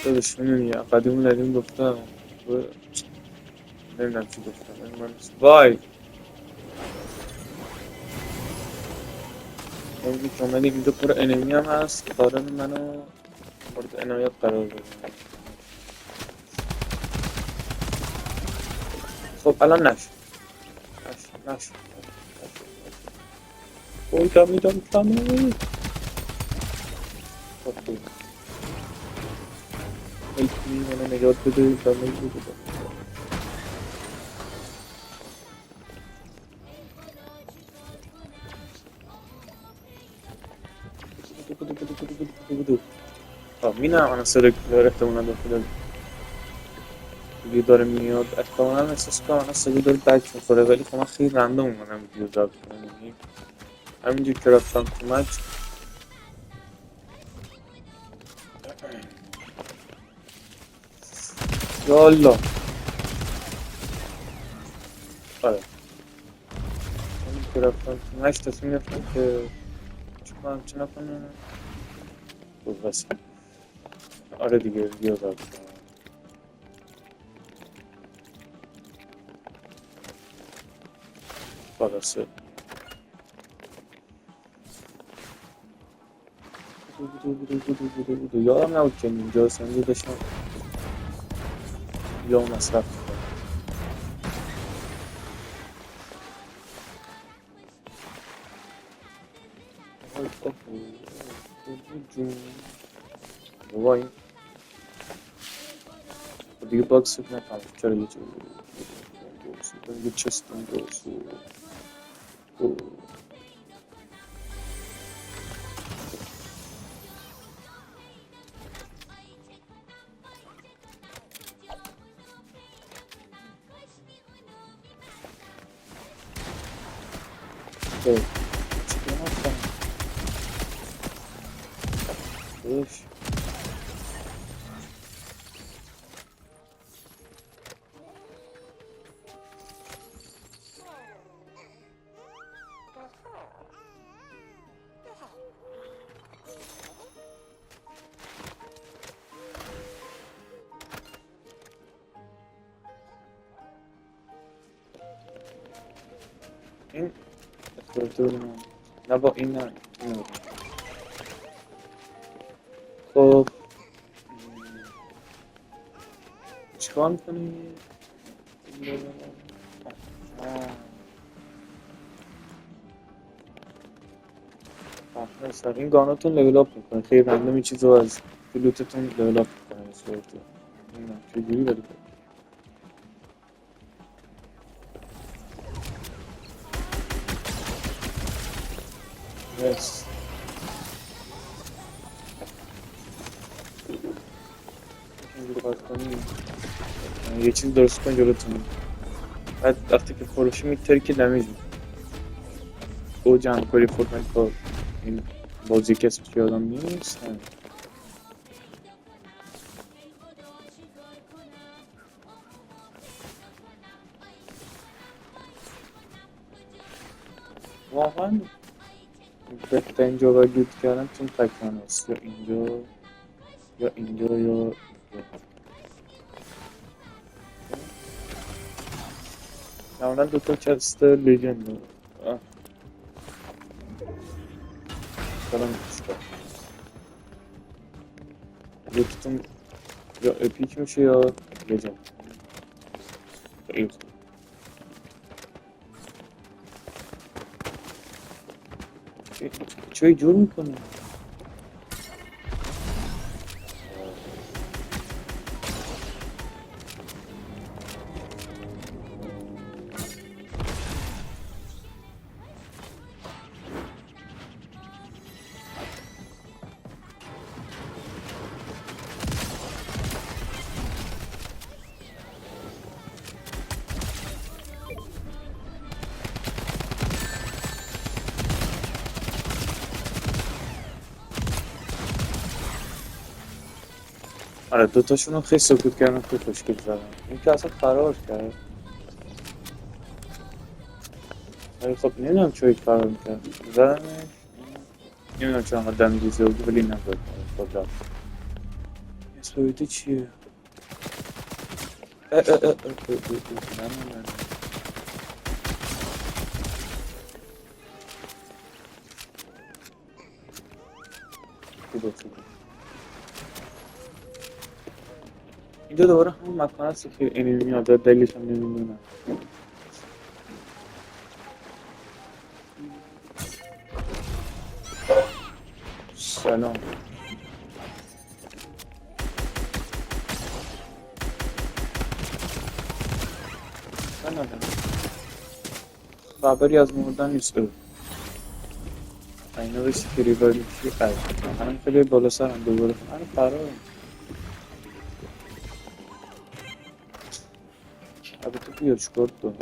داداش میدونی قدیم ندیم گفتم و نمیدونم چی گفتم من وای اونی که اومدی اینجا پر انمی هم هست قارن منو مورد عنایت قرار بده. خب الان نشد بایدم میدم کمه. خب خوب ایتی منو نجات بده کمه بده. خب میدونم الان صدا داره احتمالا داخل ویدیو داره میاد احتمالا احساس کنم الان صدا داره بک میخوره ولی خب من خیلی رندوم اومدم ویدیو ضبط کنم یعنی همینجور که رفتم تو مچ یالا آره همینجور که رفتم تو مچ تصمیم گرفتم که چی کنم چی نکنم بود بس آره دیگه ویدیو ضبط کنم خلاصه یادم نبود که اینجا سنجی داشتم یا مصرف میکنم بابا این دیگه باکس فکر نکنم چرا یه چست این اختیار نه با این نه خب چیکار میکنی؟ مثلا این گاناتون لیول اپ میکنه خیلی رندوم این چیز رو از لوتتون لیول اپ میکنه به صورت نمیدونم چجوری ولی یس اینجوری باید کنی یه چیز درست کن جلوتون بعد وقتی که فروشی میتری که دمیج او جمع کاری فورتنایت با این بازی که اسمش یادم نیست واقعا بهترین جا و گیت کردن چون تکمن هست یا اینجا یا اینجا یا معمولا دوتا چست لیجند سلام کشتا یکیتون یا اپیک میشه یا لیجند خیلی خوب چه جور میکنه آره دوتاشون رو خیلی سکوت کردن خیلی خوشگل زدن این که اصلا فرار کرد ولی خب نمیدونم چه فرار میکرد زدنش نمیدونم چه انقدر دمیجی زده بود ولی نزد خود رفت اسپویتی چیه؟ اه اه اه اه نه خوبه. اینجا دوباره همون مکان هست که انیمی میاد دلیلش هم نمیدونم. سلام. سلام. خبری از مردن نیست. اینا بهش که ریواری چی قرار منم خیلی بالا سرم دوباره من فرارم. البته بیار چیکار کنم.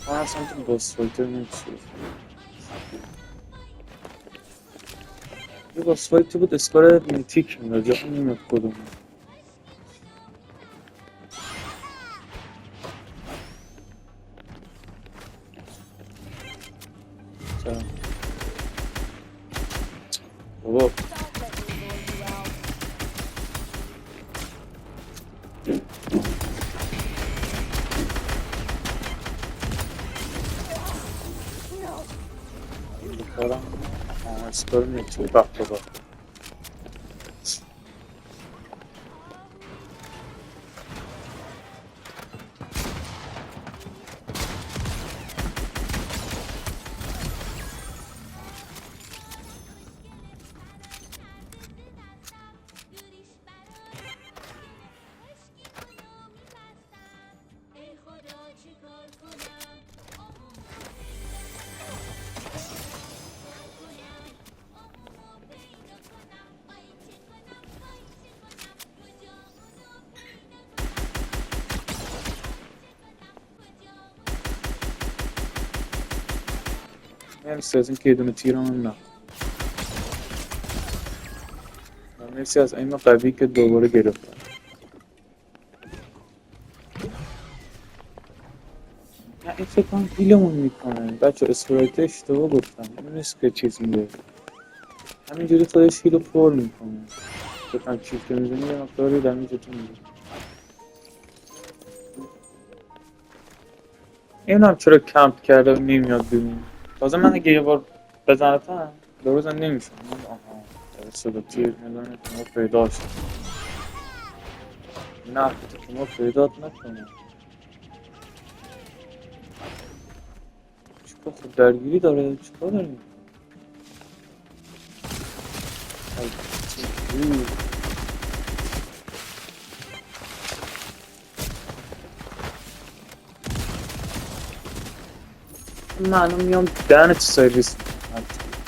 من اصلا تو باس فایتر نمیشه. یه باس فایتر بود اسکار میتیک میداد جا هم نمیاد کدوم. بابا بخورم اسکار میتیک وقت بابا مرسی از این که یه دونه تیرم نه. مرسی از این قوی که دوباره گرفتم. نه این فکر کنم هیلمون میکنه بچه اسپرایت اشتباه گفتم این نیست که چیز میده همینجوری خودش هیلو پر میکنه فکر کنم چیز که میزنی یه مقداری دمیجتون میده. این هم چرا کمپ کرده و نمیاد بیرون. تازه من اگه یه بار بزنتم دوباره نمیشون. آها صدا تیر میدونه که ما پیدا شد. نه که ما پیدات نکنه چیکار خود درگیری داره چیکار داریم. من الان میام دهنت سرویس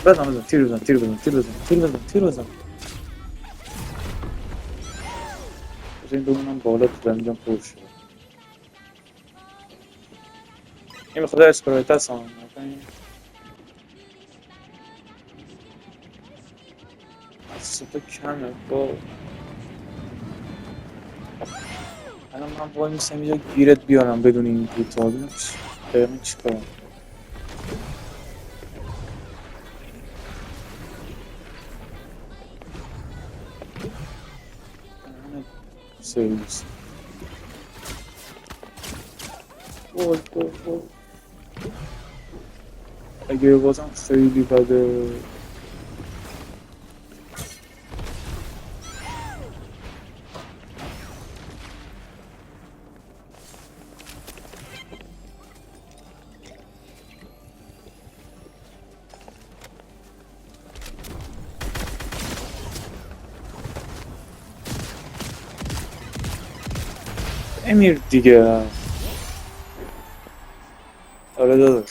بزن تیر بزن تیر بزن تیر بزن تیر بزن تیر بزن این بمونم بالا تو دمیجم پر شد. این بخدا اسپرایت هست هم ستا کمه با الان من باید میسم یه گیرت بیارم بدون این دوتا ببینم بگم چی کنم. سرویس وای اگه بازم خیلی بده امیر دیگه. آره داداش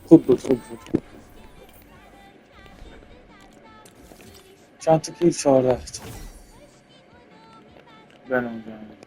خوب بود. چند تا کیل 14 تا. بنام جان.